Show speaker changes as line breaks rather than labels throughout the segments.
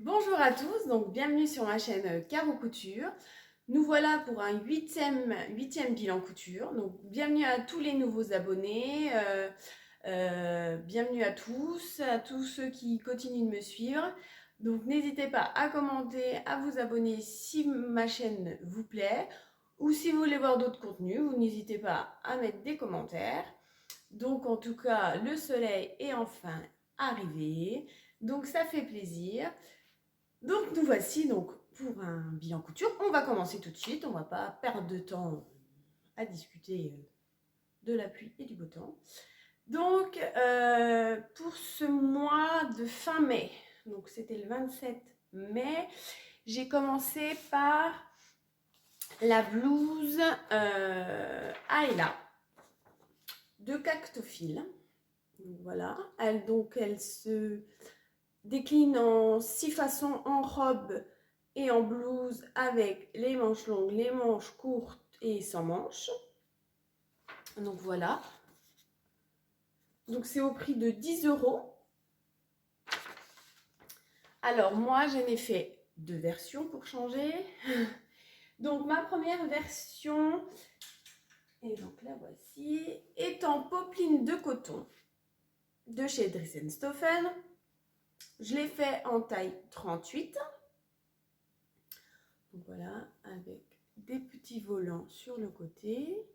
Bonjour à tous, donc bienvenue sur ma chaîne Caro Couture. Nous voilà pour un huitième bilan couture. Donc bienvenue à tous les nouveaux abonnés, bienvenue à tous ceux qui continuent de me suivre. Donc n'hésitez pas à commenter, à vous abonner si ma chaîne vous plaît ou si vous voulez voir d'autres contenus, vous n'hésitez pas à mettre des commentaires. Donc en tout cas, le soleil est enfin arrivé, donc ça fait plaisir. Donc nous voici donc pour un bilan couture. On va commencer tout de suite, on ne va pas perdre de temps à discuter de la pluie et du beau temps. Donc pour ce mois de fin mai, donc c'était le 27 mai, j'ai commencé par la blouse Ayla de Cactophile. Donc voilà, elle se décline en 6 façons, en robe et en blouse avec les manches longues, les manches courtes et sans manches. Donc voilà. Donc c'est au prix de 10 euros. Alors moi j'en ai fait deux versions pour changer. Donc ma première version, et donc la voici, est en popeline de coton de chez Dries & Stoffen. Je l'ai fait en taille 38. Donc voilà, avec des petits volants sur le côté,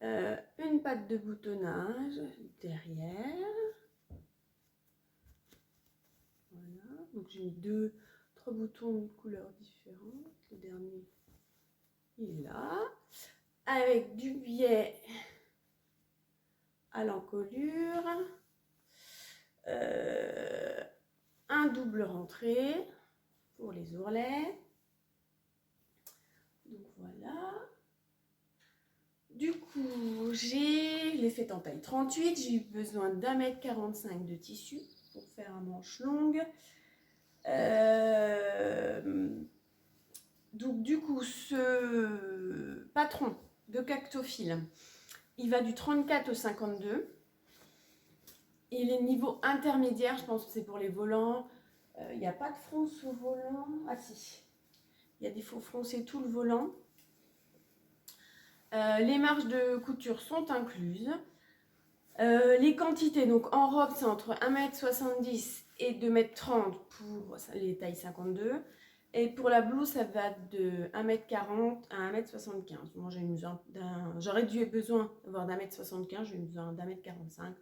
une patte de boutonnage derrière. Voilà, donc j'ai mis trois boutons de couleurs différentes. Le dernier, il est là, avec du biais à l'encolure, un double rentré pour les ourlets. Donc voilà. Du coup, je l'ai fait en taille 38. J'ai eu besoin d'1,45 m de tissu pour faire un manche longue. Donc du coup, ce patron de Cactophile, il va du 34 au 52. Il est niveau intermédiaire, je pense que c'est pour les volants. Il n'y a pas de fronce au volant. Ah si, il y a des faux froncer tout le volant. Les marges de couture sont incluses. Les quantités, donc en robe, c'est entre 1,70 m et 2,30 m pour les tailles 52. Et pour la blouse, ça va de 1,40 m à 1,75 m. Moi, j'aurais dû avoir besoin d'avoir d'1,75 m, j'ai eu besoin d'1,45 m.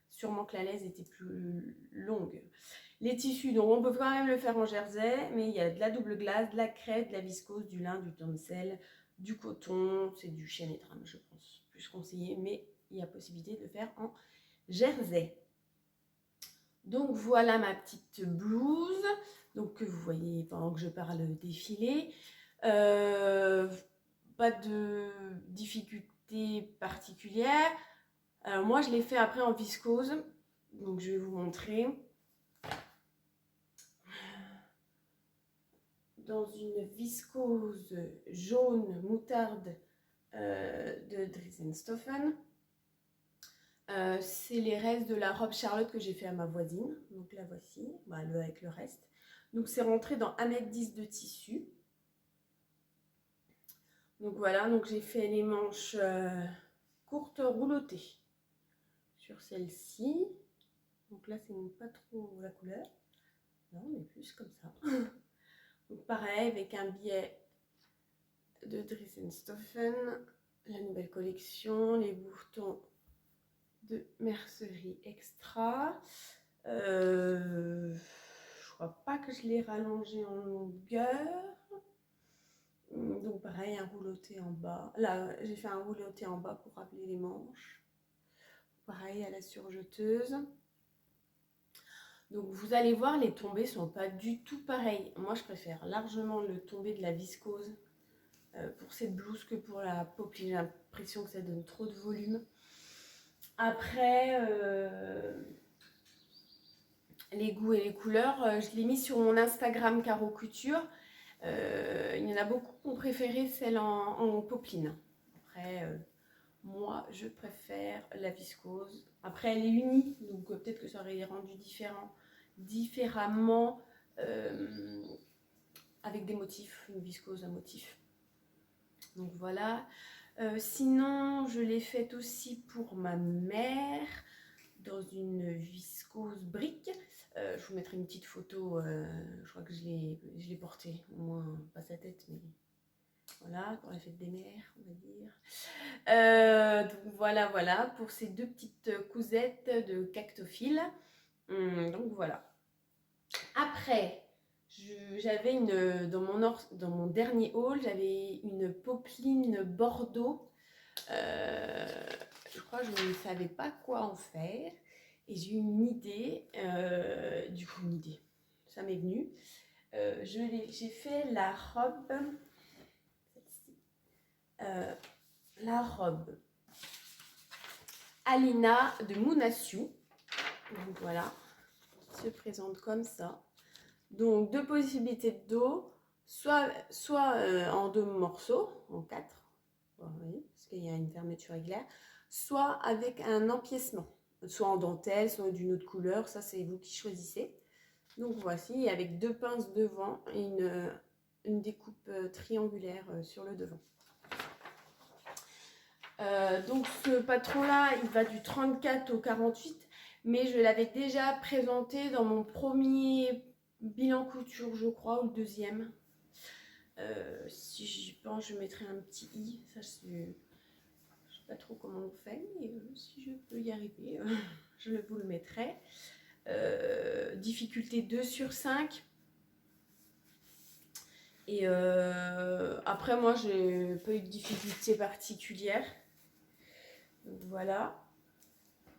Sûrement que la laise était plus longue. Les tissus, donc on peut quand même le faire en jersey, mais il y a de la double glace, de la crête, de la viscose, du lin, du tencel, du coton, c'est du chêne et drame, je pense, plus conseillé, mais il y a possibilité de le faire en jersey. Donc voilà ma petite blouse, donc que vous voyez pendant que je parle défilé. Pas de difficulté particulière. Alors moi je l'ai fait après en viscose, donc je vais vous montrer. Dans une viscose jaune moutarde de Dries & Stoffen. C'est les restes de la robe Charlotte que j'ai fait à ma voisine. Donc la voici, avec le reste. Donc c'est rentré dans 1,10 m de tissu. Donc voilà, donc j'ai fait les manches courtes roulottées sur celle-ci. Donc là, c'est pas trop la couleur. Non, mais plus comme ça. Donc pareil, avec un biais de Dries & Stoffen, la nouvelle collection, les boutons de mercerie extra. Je crois pas que je l'ai rallongé en longueur. Donc pareil, un rouloté en bas. Là, j'ai fait un rouloté en bas pour rappeler les manches. Pareil à la surjeteuse. Donc vous allez voir, les tombés sont pas du tout pareils. Moi, je préfère largement le tombé de la viscose pour cette blouse que pour la popeline. J'ai l'impression que ça donne trop de volume. Après, les goûts et les couleurs, je l'ai mis sur mon Instagram Caro Couture. Il y en a beaucoup qui ont préféré celle en popeline. Après, moi, je préfère la viscose. Après, elle est unie, donc peut-être que ça aurait rendu différemment avec des motifs, une viscose à motifs. Donc voilà. Sinon, je l'ai faite aussi pour ma mère dans une viscose brique. Je vous mettrai une petite photo. Je crois que je l'ai portée, au moins pas sa tête, mais voilà, pour la fête des mères, on va dire. Donc voilà, pour ces deux petites cousettes de cactophile. Donc voilà. Après, j'avais dans mon dernier haul, j'avais une popeline Bordeaux. Je crois que je ne savais pas quoi en faire. Et j'ai eu une idée. Une idée. Ça m'est venu. J'ai fait la robe. La robe Alina de Mounassu. Donc voilà, se présente comme ça. Donc deux possibilités de dos, soit en deux morceaux, en quatre, oui, parce qu'il y a une fermeture éclair, soit avec un empiècement, soit en dentelle, soit d'une autre couleur, ça c'est vous qui choisissez. Donc voici, avec deux pinces devant et une découpe triangulaire sur le devant. Donc ce patron-là, il va du 34 au 48, mais je l'avais déjà présenté dans mon premier bilan couture, je crois, ou le deuxième. Si j'y pense, je mettrai un petit i. Ça, je sais pas trop comment on fait, mais si je peux y arriver, je vous le mettrai. Difficulté 2 sur 5. Et après, moi, j'ai pas eu de difficulté particulière. Donc voilà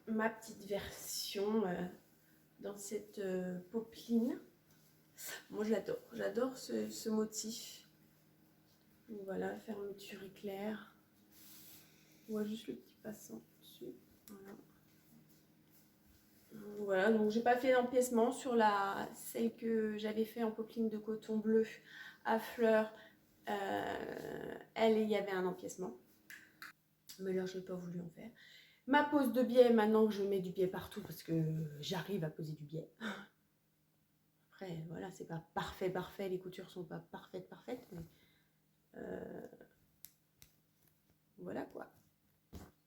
ma petite version dans cette popeline. Moi j'adore ce motif. Donc voilà, fermeture éclair. On voit juste le petit passant dessus. Voilà, donc j'ai pas fait d'empiècement sur celle que j'avais fait en popeline de coton bleu à fleurs. Il y avait un empiècement. Mais là, je n'ai pas voulu en faire. Ma pose de biais, maintenant que je mets du biais partout parce que j'arrive à poser du biais. Après, voilà, c'est pas parfait, les coutures sont pas parfaites, mais voilà quoi.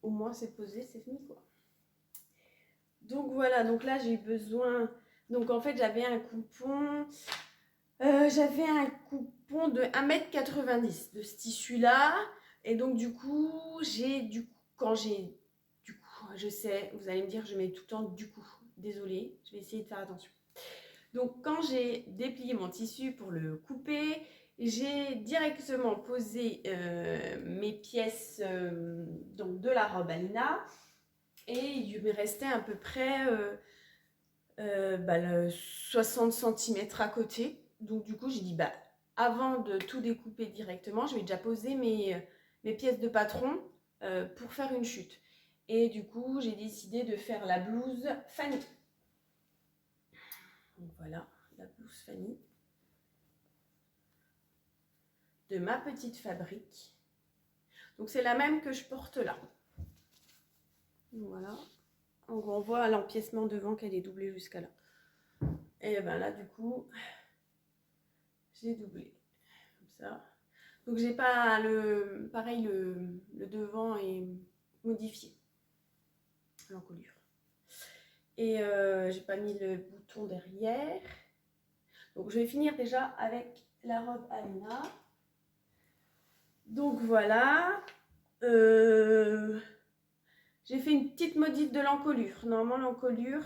Au moins c'est posé, c'est fini quoi. Donc voilà, donc là j'ai besoin. Donc en fait, j'avais un coupon. De 1,90 m de ce tissu-là. Et donc du coup, je sais, vous allez me dire, je mets tout le temps du coup. Désolée, je vais essayer de faire attention. Donc quand j'ai déplié mon tissu pour le couper, j'ai directement posé mes pièces donc de la robe Alina. Et il me restait à peu près 60 cm à côté. Donc du coup, j'ai dit, avant de tout découper directement, je vais déjà poser mes pièces de patron pour faire une chute. Et du coup, j'ai décidé de faire la blouse Fanny. Donc voilà, la blouse Fanny de ma petite fabrique. Donc c'est la même que je porte là. Donc voilà. Donc on voit à l'empiècement devant qu'elle est doublée jusqu'à là. Et ben là, du coup, j'ai doublé comme ça. Donc j'ai pas pareil, le devant est modifié, l'encolure. Et j'ai pas mis le bouton derrière. Donc je vais finir déjà avec la robe Alina. Donc voilà. J'ai fait une petite modif de l'encolure. Normalement l'encolure,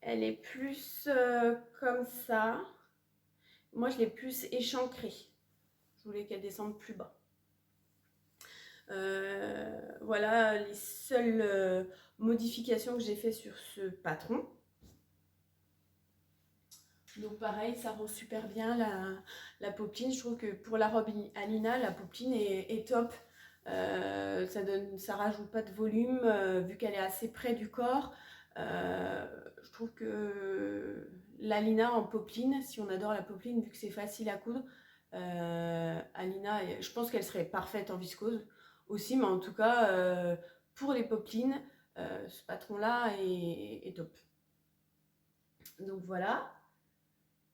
elle est plus comme ça. Moi je l'ai plus échancrée. Je voulais qu'elle descende plus bas. Voilà les seules modifications que j'ai fait sur ce patron. Donc pareil, ça rend super bien la popeline. Je trouve que pour la robe Alina, la popeline est top. Ça rajoute pas de volume vu qu'elle est assez près du corps. Je trouve que l'Alina en popeline, si on adore la popeline, vu que c'est facile à coudre, Alina, je pense qu'elle serait parfaite en viscose aussi, mais en tout cas, pour les popelines, ce patron-là est top. Donc voilà.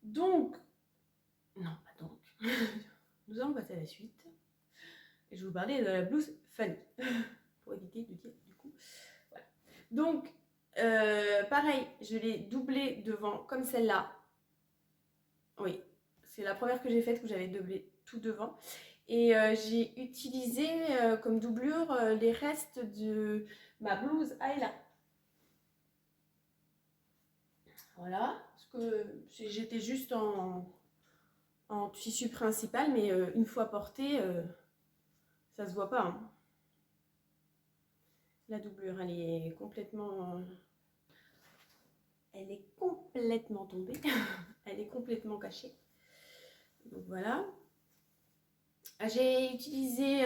Donc, non, pas donc. Nous allons passer à la suite. Et je vais vous parler de la blouse Fanny. Pour éviter de dire du coup. Voilà. Donc, pareil, je l'ai doublée devant comme celle-là. Oui, c'est la première que j'ai faite où j'avais doublé tout devant. Et j'ai utilisé comme doublure les restes de ma blouse Ayla. Voilà, parce que j'étais juste en tissu principal, mais une fois porté, ça se voit pas. Hein. La doublure, elle est complètement tombée. Elle est complètement cachée. Donc voilà. J'ai utilisé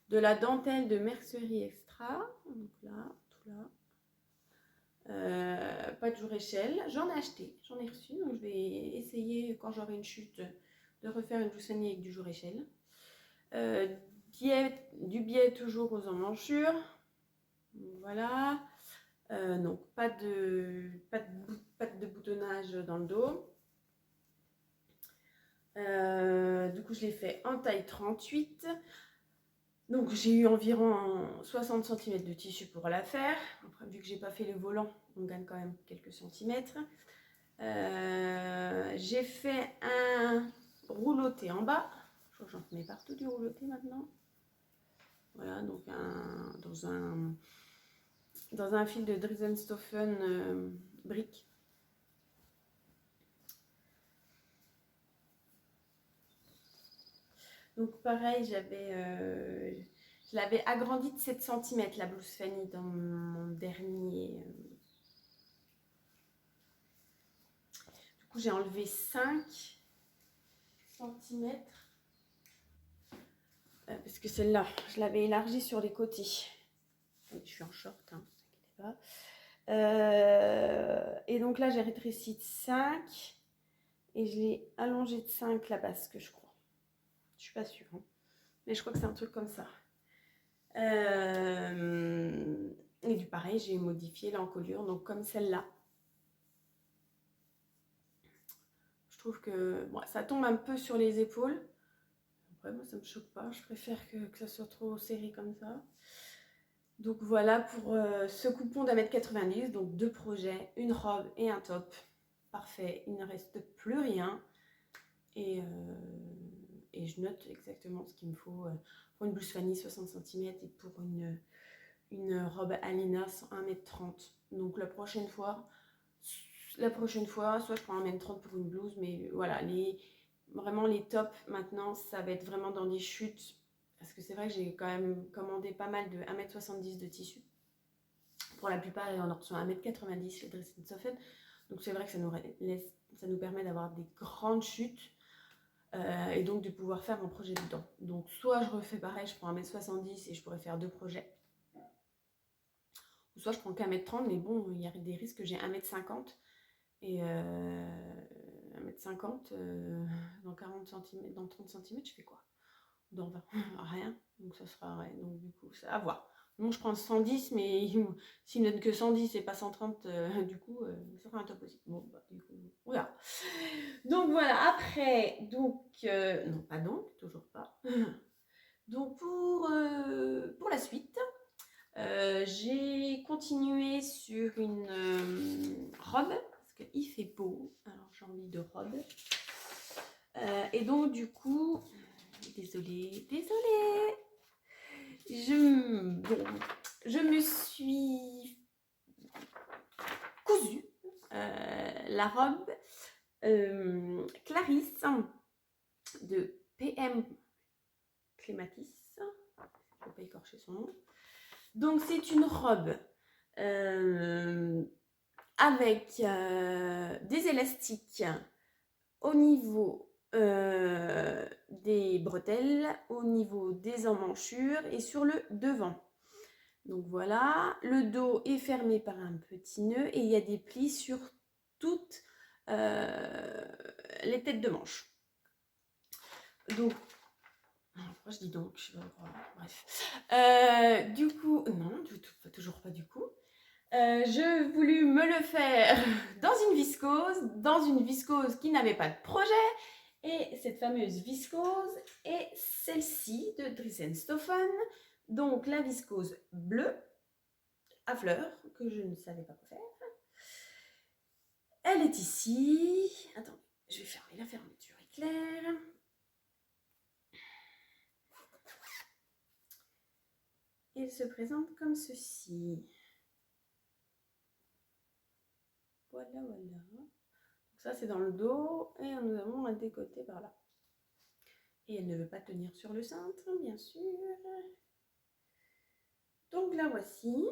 de la dentelle de Mercerie Extra. Donc là, tout là. Pas de jour échelle. J'en ai acheté, j'en ai reçu. Donc je vais essayer, quand j'aurai une chute, de refaire une blouse Fanny avec du jour échelle. Du biais toujours aux emmanchures. Voilà. Donc pas de boutonnage dans le dos. Du coup, je l'ai fait en taille 38. Donc, j'ai eu environ 60 cm de tissu pour la faire. Après, vu que j'ai pas fait le volant, on gagne quand même quelques centimètres. J'ai fait un rouloté en bas. Je crois que j'en mets partout du rouloté maintenant. Voilà, donc dans un fil de Dreisenstoffen brique. Donc pareil, je l'avais agrandi de 7 cm la blouse Fanny dans mon dernier. Du coup, j'ai enlevé 5 cm. Parce que celle-là, je l'avais élargie sur les côtés. Je suis en short, hein, ne vous inquiétez pas. Et donc là, j'ai rétréci de 5. Et je l'ai allongé de 5 la basque, je crois. Je suis pas sûre. Hein. Mais je crois que c'est un truc comme ça. Et du pareil, j'ai modifié l'encolure, donc comme celle-là. Je trouve que bon, ça tombe un peu sur les épaules. Après, moi, ça me choque pas. Je préfère que ça soit trop serré comme ça. Donc voilà pour ce coupon d'1,90 m. Donc 2 projets, une robe et un top. Parfait, il ne reste plus rien. Et je note exactement ce qu'il me faut pour une blouse Fanny 60 cm et pour une robe Alina 1,30 m. Donc la prochaine fois, soit je prends 1,30 m pour une blouse, mais voilà, vraiment les tops maintenant, ça va être vraiment dans des chutes. Parce que c'est vrai que j'ai quand même commandé pas mal de 1,70 m de tissu. Pour la plupart, on en reçoit 1,90 m chez Dressensoffen. Donc c'est vrai que ça nous permet d'avoir des grandes chutes. Et donc de pouvoir faire mon projet dedans. Donc soit je refais pareil, je prends 1,70 m et je pourrais faire 2 projets. Ou soit je prends qu'1,30 m, mais bon, il y a des risques que j'ai 1,50 m. Et 1,50 m dans 40 cm, dans 30 cm, je fais quoi? Dans 20, rien. Donc ça sera rien. Donc du coup, c'est à voir. Bon, je prends 110, mais s'il ne donne que 110 et pas 130, du coup, ça sera un top aussi. Bon, bah, du coup, voilà. Donc voilà, après, non, pas donc, toujours pas. Donc pour la suite, j'ai continué sur une robe, parce qu'il fait beau, alors j'ai envie de robe. Et donc du coup, désolée, je me suis cousu la robe Clarisse de PM Clématis, je ne vais pas écorcher son nom. Donc c'est une robe avec des élastiques au niveau des bretelles, au niveau des emmanchures et sur le devant. Donc voilà, le dos est fermé par un petit nœud et il y a des plis sur toutes les têtes de manche. Donc, pourquoi je dis donc, bref. Du coup, non, toujours pas du coup. Je voulus me le faire dans une viscose qui n'avait pas de projet. Et cette fameuse viscose est celle-ci de Dries+Stoffen. Donc la viscose bleue à fleurs que je ne savais pas quoi faire. Elle est ici. Attends, je vais fermer la fermeture éclair. Elle se présente comme ceci. Voilà, voilà. Donc ça, c'est dans le dos et nous avons un décolleté par là. Et elle ne veut pas tenir sur le cintre, bien sûr. Donc la voici.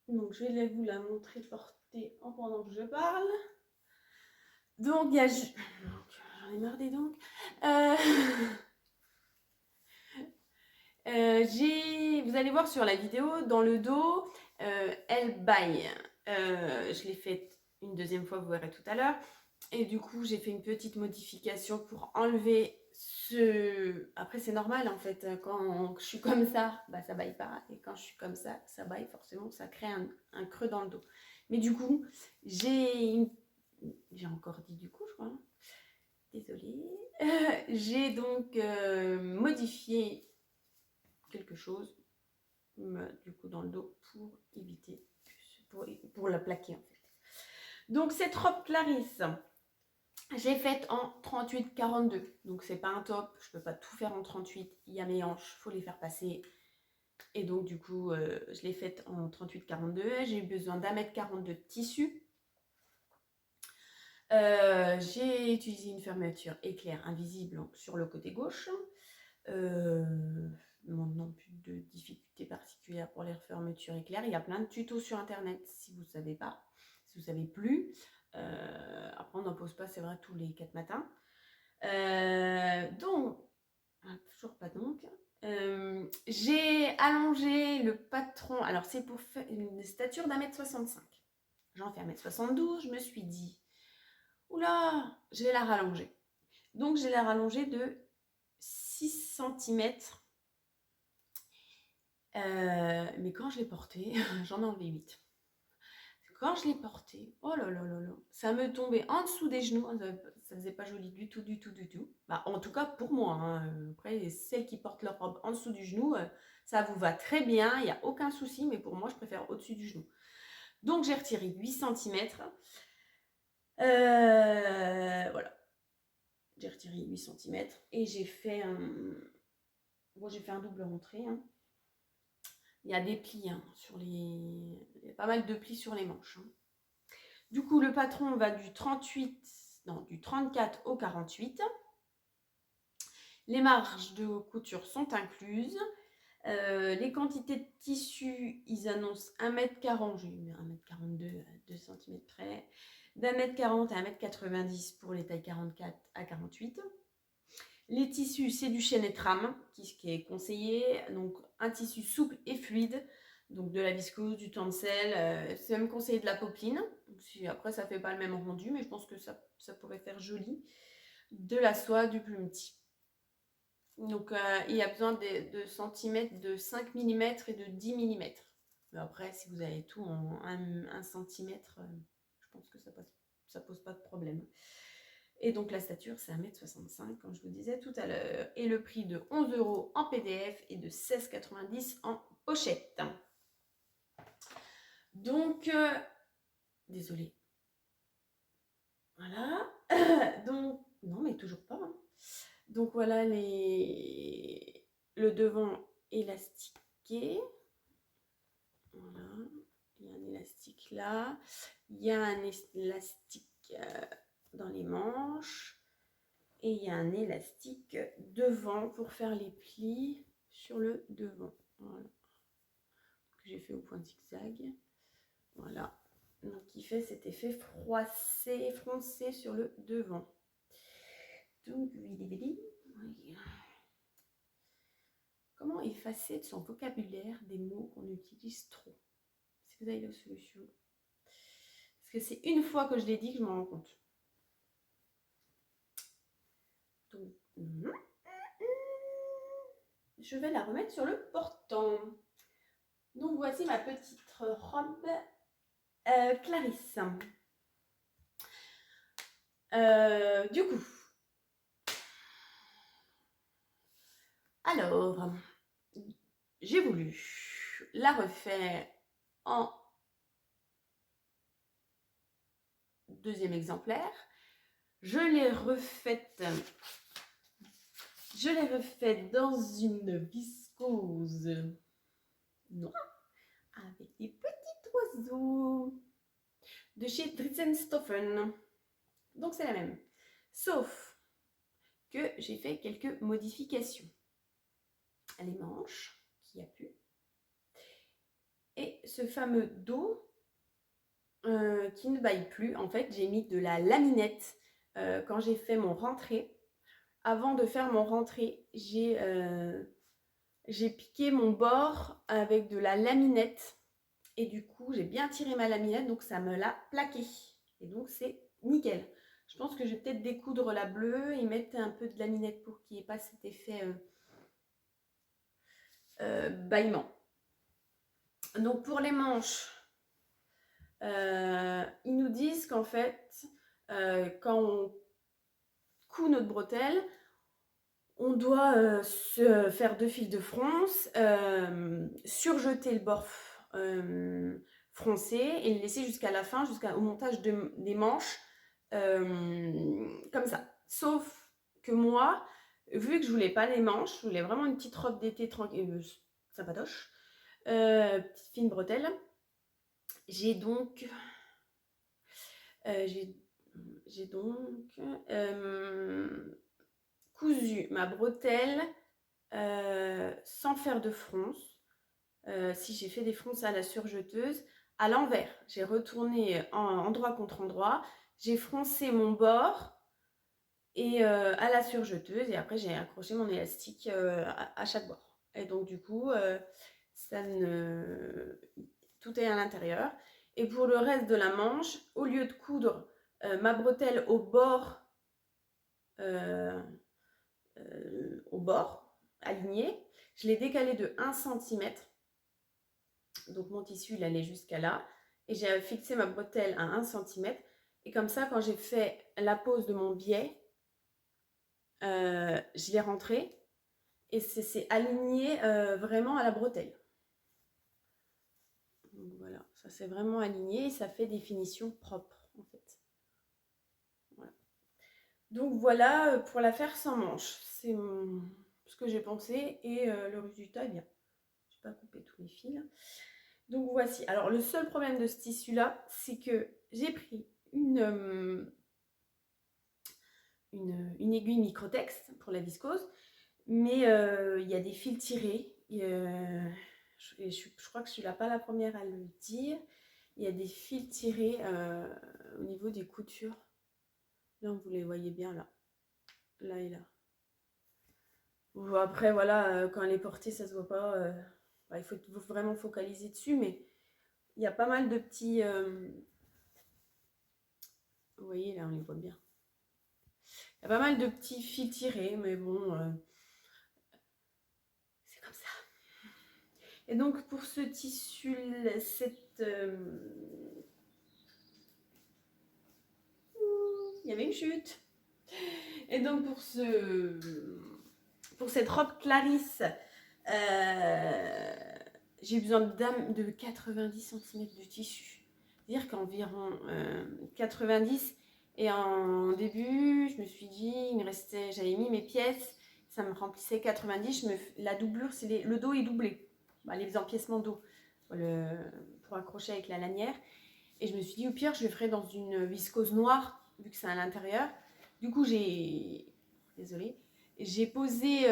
Donc je vais vous la montrer portée en pendant que je parle. Donc il y a... J'en ai marre des donc. Vous allez voir sur la vidéo, dans le dos, elle baille. Je l'ai faite une deuxième fois, vous verrez tout à l'heure. Et du coup, j'ai fait une petite modification pour enlever ce... Après, c'est normal en fait. Quand je suis comme ça, bah, ça baille pas. Et quand je suis comme ça baille forcément. Ça crée un creux dans le dos. Mais du coup, j'ai encore dit du coup, je crois. Désolée. J'ai donc modifié quelque chose du coup dans le dos pour éviter, pour la plaquer en fait. Donc cette robe Clarisse, j'ai faite en 38-42. Donc c'est pas un top, je peux pas tout faire en 38. Il y a mes hanches, faut les faire passer. Et donc du coup, je l'ai faite en 38-42. J'ai eu besoin d'1,42 m de tissu. J'ai utilisé une fermeture éclair invisible sur le côté gauche. Non plus de difficultés particulières pour les fermetures éclair. Il y a plein de tutos sur internet si vous ne savez pas, si vous ne savez plus. Après, on n'en pose pas, c'est vrai, tous les 4 matins. Donc, toujours pas donc. J'ai allongé le patron. Alors, c'est pour faire une stature d'1,65 m. J'en fais 1,72 m. Je me suis dit, oula, je vais la rallonger. Donc, je vais la rallonger de 6 cm. Mais quand je l'ai porté, j'en ai enlevé 8. Quand je l'ai porté, oh là là là là, ça me tombait en dessous des genoux, ça faisait pas joli du tout. Bah, en tout cas pour moi, hein. Après, celles qui portent leur robe en dessous du genou, ça vous va très bien, il n'y a aucun souci, mais pour moi, je préfère au-dessus du genou. Donc, j'ai retiré 8 cm. Voilà. J'ai retiré 8 cm et j'ai fait un... Bon, j'ai fait un double rentrée, hein. Il y a des plis, hein, il y a pas mal de plis sur les manches, hein. Du coup, le patron va du 34 au 48. Les marges de couture sont incluses. Les quantités de tissu, ils annoncent 1,40 m, j'ai mis 1,42 m à 2 cm près, d'1,40 m à 1,90 m pour les tailles 44 à 48. Les tissus, c'est du chêne et trame, qui est conseillé. Donc, un tissu souple et fluide. Donc, de la viscose, du tencel. C'est même conseillé de la popeline. Donc, après, ça ne fait pas le même rendu, mais je pense que ça pourrait faire joli. De la soie, du plumetis. Donc, il y a besoin de centimètres de 5 mm et de 10 mm. Mais après, si vous avez tout en 1 cm, je pense que ça pose pas de problème. Et donc la stature, c'est 1,65 m, comme je vous disais tout à l'heure. Et le prix de 11 € en PDF et de 16,90 € en pochette. Donc, désolée. Voilà. Donc, non, mais toujours pas, hein. Donc voilà le devant élastiqué. Voilà. Il y a un élastique là. Il y a un élastique dans les manches. Et il y a un élastique devant pour faire les plis sur le devant. Voilà. Que j'ai fait au point zigzag. Voilà. Donc il fait cet effet froissé, froncé sur le devant. Donc, comment effacer de son vocabulaire des mots qu'on utilise trop? Si vous avez la solution. Parce que c'est une fois que je l'ai dit que je m'en rends compte. Donc, je vais la remettre sur le portant. Donc voici ma petite robe Clarisse. Du coup, alors, j'ai voulu la refaire en deuxième exemplaire. Je l'ai refaite dans une viscose noire avec des petits oiseaux de chez Dritzenstoffen. Donc c'est la même. Sauf que j'ai fait quelques modifications. Les manches qui a pu. Et ce fameux dos qui ne baille plus, en fait, j'ai mis de la laminette quand j'ai fait mon rentré. Avant de faire mon rentré, j'ai piqué mon bord avec de la laminette. Et du coup, j'ai bien tiré ma laminette, donc ça me l'a plaqué. Et donc, c'est nickel. Je pense que je vais peut-être découdre la bleue et mettre un peu de laminette pour qu'il n'y ait pas cet effet bâillement. Donc, pour les manches, ils nous disent qu'en fait, quand on coud notre bretelle, on doit se faire 2 fils de fronce, surjeter le bord froncé et le laisser jusqu'à la fin, jusqu'au montage des manches, comme ça. Sauf que moi, vu que je voulais pas les manches, je voulais vraiment une petite robe d'été tranquille, sympatoche, petite fine bretelle. J'ai donc cousu ma bretelle sans faire de fronce. Si j'ai fait des fronces à la surjeteuse, à l'envers. J'ai retourné endroit contre endroit. J'ai froncé mon bord et à la surjeteuse. Et après, j'ai accroché mon élastique à chaque bord. Et donc, du coup, tout est à l'intérieur. Et pour le reste de la manche, au lieu de coudre ma bretelle au bord aligné, je l'ai décalé de 1 cm. Donc mon tissu il allait jusqu'à là. Et j'ai fixé ma bretelle à 1 cm. Et comme ça, quand j'ai fait la pose de mon biais, je l'ai rentré. Et c'est aligné vraiment à la bretelle. Donc voilà, ça c'est vraiment aligné et ça fait des finitions propres en fait. Voilà. Donc voilà pour la faire sans manche. C'est ce que j'ai pensé et le résultat est bien. Je n'ai pas coupé tous les fils. Donc voici. Alors le seul problème de ce tissu là, c'est que j'ai pris une aiguille microtex pour la viscose, mais il y a des fils tirés. Je crois que je suis là pas la première à le dire. Il y a des fils tirés au niveau des coutures. Là, vous les voyez bien là. Là et là. Bon, après, voilà, quand elle est portée, ça se voit pas. Il faut vraiment focaliser dessus, mais il y a pas mal de petits... vous voyez, là, on les voit bien. Il y a pas mal de petits fils tirés, mais bon, c'est comme ça. Et donc, pour ce tissu, il y avait une chute. Et donc, pour cette robe Clarisse, j'ai eu besoin de 90 cm de tissu. C'est-à-dire qu'environ 90. Et en début, je me suis dit, il me restait, j'avais mis mes pièces, ça me remplissait 90. La doublure, c'est le dos est doublé. Les empiècements dos pour accrocher avec la lanière. Et je me suis dit, au pire, je le ferai dans une viscose noire, vu que c'est à l'intérieur. Du coup, désolée, j'ai posé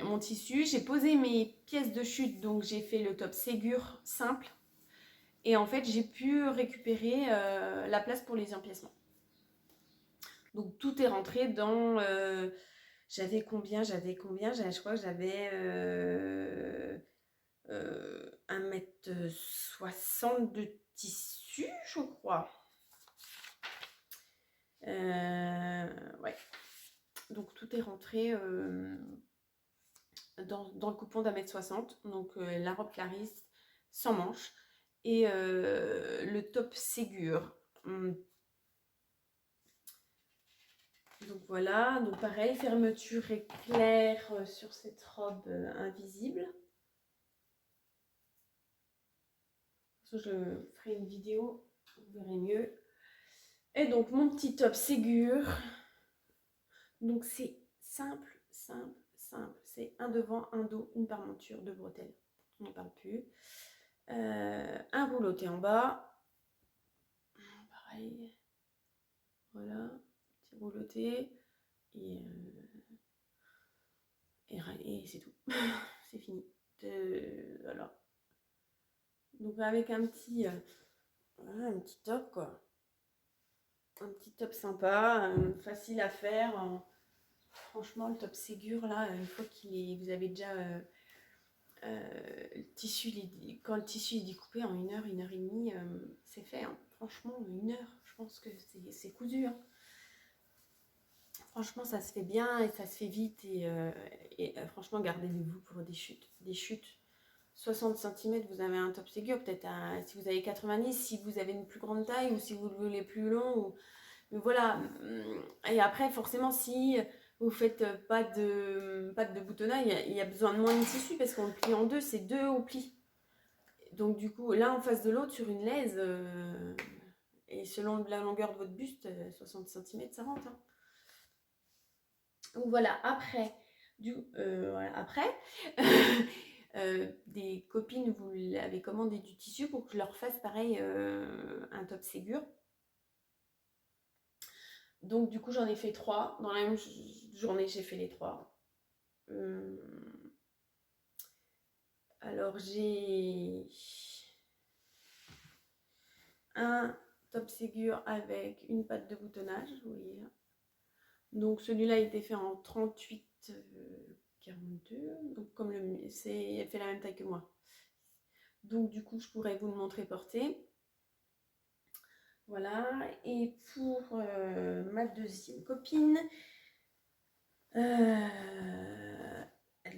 mon tissu, j'ai posé mes pièces de chute, donc j'ai fait le top Ségur simple. Et en fait, j'ai pu récupérer la place pour les empiècements. Donc tout est rentré dans... j'avais combien je crois que j'avais 1,60 m de tissu, je crois. Ouais. Donc tout est rentré dans le coupon d'1,60 m. Donc la robe Clarisse sans manches. et le top Ségur. Donc voilà, donc pareil, fermeture éclair sur cette robe invisible. Je ferai une vidéo, vous verrez mieux. Et donc mon petit top Ségur. Donc c'est simple, simple, simple. C'est un devant, un dos, une parmenture, deux bretelles. On n'en parle plus. Un rouloté en bas. Pareil. Voilà. Petit rouloté. Et c'est tout. C'est fini. Voilà. Donc avec un petit top quoi. Un petit top sympa, facile à faire. Franchement, le top Ségur là, une fois vous avez déjà le tissu, quand le tissu est découpé en 1 heure, 1 heure et demie, c'est fait. Hein. Franchement, 1 heure, je pense que c'est cousu. Hein. Franchement, ça se fait bien et ça se fait vite. Et franchement, gardez-vous pour des chutes. Des chutes. 60 cm, vous avez un top Ségur. Peut-être si vous avez 90, si vous avez une plus grande taille ou si vous le voulez plus long. Mais voilà. Et après, forcément, si vous faites pas de boutonnage, il y a besoin de moins de tissu parce qu'on le plie en deux, c'est 2 au pli. Donc du coup, l'un en face de l'autre sur une laise, et selon la longueur de votre buste, 60 cm, ça rentre. Hein. Donc voilà, après, des copines, vous l'avez commandé du tissu pour que je leur fasse pareil un top Ségur. Donc du coup, j'en ai fait 3. Dans la même journée, j'ai fait les 3. Alors j'ai un top Ségur avec une patte de boutonnage, vous voyez là. Donc celui-là a été fait en 38 42, donc comme elle fait la même taille que moi. Donc du coup, je pourrais vous le montrer porté. Voilà, et pour ma deuxième copine,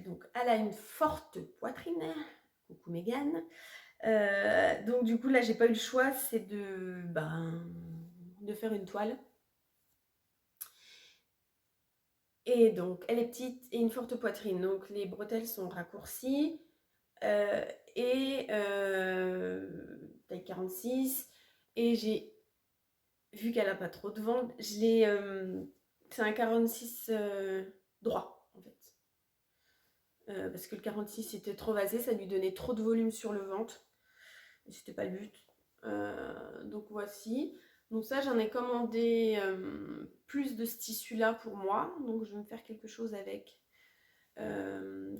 donc elle a une forte poitrine. Coucou Mégane. Donc du coup là j'ai pas eu le choix, c'est de faire une toile. Et donc elle est petite et une forte poitrine, donc les bretelles sont raccourcies et taille 46. Et j'ai vu qu'elle a pas trop de ventre, c'est un 46 droit en fait. Parce que le 46 était trop vasé, ça lui donnait trop de volume sur le ventre. Et c'était pas le but. Donc voici. Donc ça, j'en ai commandé plus de ce tissu-là pour moi. Donc je vais me faire quelque chose avec.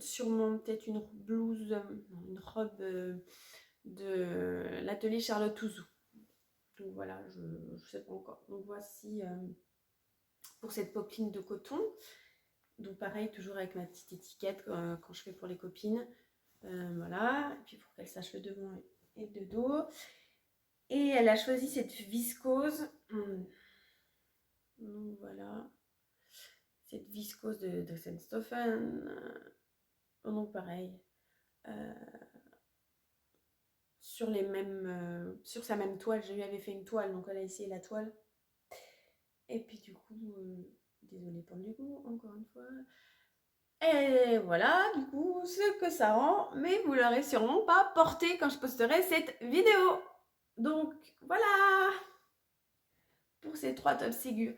Sûrement peut-être une blouse, une robe de l'atelier Charlotte Ouzou. Donc voilà, je ne sais pas encore. Donc voici pour cette popeline de coton. Donc pareil, toujours avec ma petite étiquette quand je fais pour les copines. Voilà, et puis pour qu'elle sache le devant et le dos. Et elle a choisi cette viscose. Donc voilà, cette viscose de Dressenstoffen. Donc pareil, sur sa même toile. Je lui avais fait une toile, donc elle a essayé la toile. Et puis du coup, désolée pour le coup, encore une fois. Et voilà, du coup, ce que ça rend, mais vous l'aurez sûrement pas porté quand je posterai cette vidéo. Donc voilà pour ces 3 top Ségur.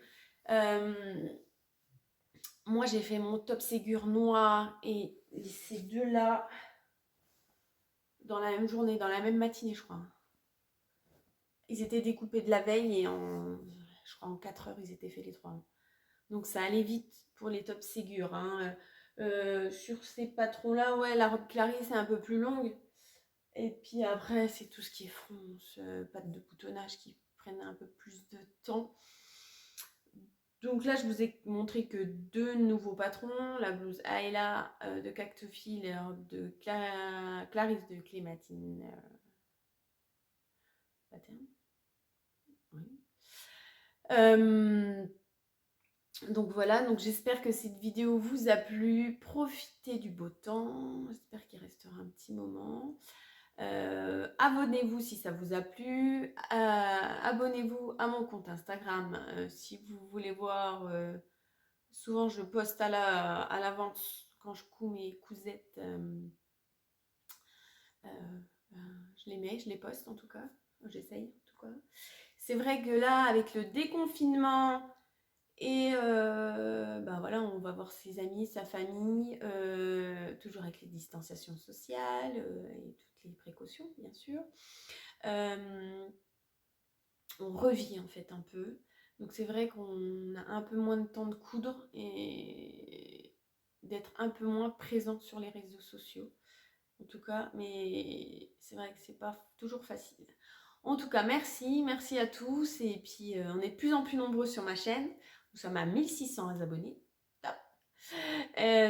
Moi, j'ai fait mon top Ségur noir et ces deux-là dans la même journée, dans la même matinée, je crois. Ils étaient découpés de la veille et je crois en 4 heures, ils étaient faits les 3. Donc ça allait vite pour les top Ségur. Hein. Sur ces patrons-là, ouais, la robe Clary, c'est un peu plus longue. Et puis après, c'est tout ce qui est fronce, pattes de boutonnage qui prennent un peu plus de temps. Donc là, je vous ai montré que 2 nouveaux patrons, la blouse Ayla de Cactophile et la robe de Clarisse de Clématine Pattern. Oui. Donc voilà, donc j'espère que cette vidéo vous a plu. Profitez du beau temps. J'espère qu'il restera un petit moment. Abonnez-vous si ça vous a plu. Abonnez-vous à mon compte Instagram si vous voulez voir. Souvent, je poste à l'avance quand je couds mes cousettes. Je les poste en tout cas. J'essaye en tout cas. C'est vrai que là, avec le déconfinement et ben voilà, on va voir ses amis, sa famille, toujours avec les distanciations sociales et toutes les précautions, bien sûr. On revit en fait un peu. Donc c'est vrai qu'on a un peu moins de temps de coudre et d'être un peu moins présent sur les réseaux sociaux. En tout cas, mais c'est vrai que c'est pas toujours facile. En tout cas, merci à tous. Et puis, on est de plus en plus nombreux sur ma chaîne. Nous sommes à 1600 abonnés. Top.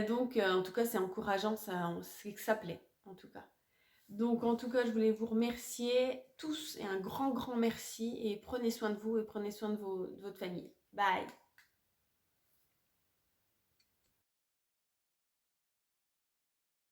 Donc, en tout cas, c'est encourageant. C'est que ça plaît, en tout cas. Donc, en tout cas, je voulais vous remercier tous et un grand merci. Et prenez soin de vous et prenez soin de votre famille. Bye.